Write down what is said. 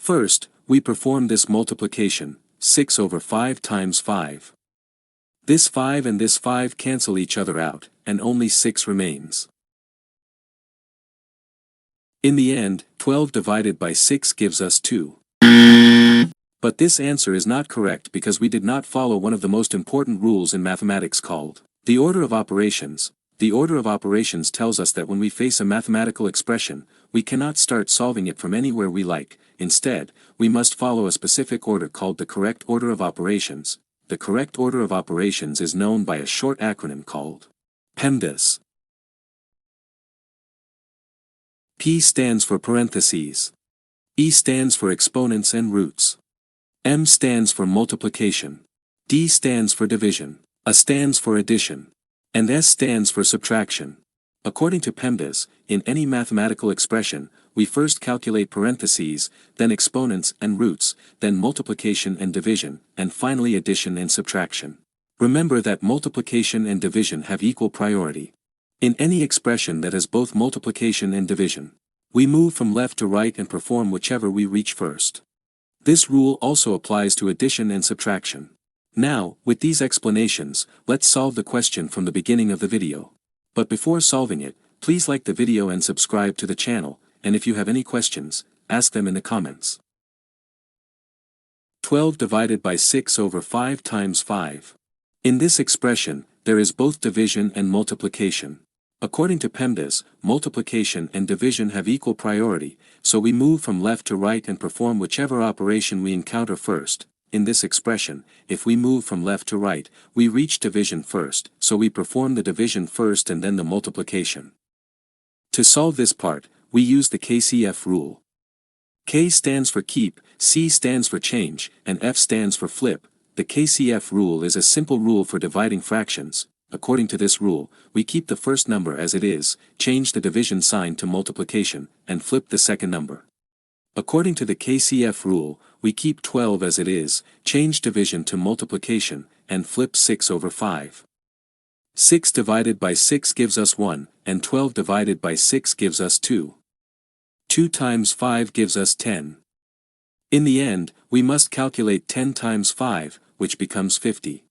First, we perform this multiplication, 6 over 5 times 5. This 5 and this 5 cancel each other out, and only 6 remains. In the end, 12 divided by 6 gives us 2. But this answer is not correct because we did not follow one of the most important rules in mathematics called the order of operations. The order of operations tells us that when we face a mathematical expression, we cannot start solving it from anywhere we like. Instead, we must follow a specific order called the correct order of operations. The correct order of operations is known by a short acronym called PEMDAS. P stands for parentheses. E stands for exponents and roots. M stands for multiplication. D stands for division. A stands for addition. And S stands for subtraction. According to PEMDAS, in any mathematical expression, we first calculate parentheses, then exponents and roots, then multiplication and division, and finally addition and subtraction. Remember that multiplication and division have equal priority. In any expression that has both multiplication and division, we move from left to right and perform whichever we reach first. This rule also applies to addition and subtraction. Now, with these explanations, let's solve the question from the beginning of the video. But before solving it, please like the video and subscribe to the channel, and if you have any questions, ask them in the comments. 12 divided by 6 over 5 times 5. In this expression, there is both division and multiplication. According to PEMDAS, multiplication and division have equal priority, so we move from left to right and perform whichever operation we encounter first. In this expression, if we move from left to right, we reach division first, so we perform the division first and then the multiplication. To solve this part, we use the KCF rule. K stands for keep, C stands for change, and F stands for flip. The KCF rule is a simple rule for dividing fractions. According to this rule, we keep the first number as it is, change the division sign to multiplication, and flip the second number. According to the KCF rule, we keep 12 as it is, change division to multiplication, and flip 6 over 5. 6 divided by 6 gives us 1, and 12 divided by 6 gives us 2. 2 times 5 gives us 10. In the end, we must calculate 10 times 5, which becomes 50.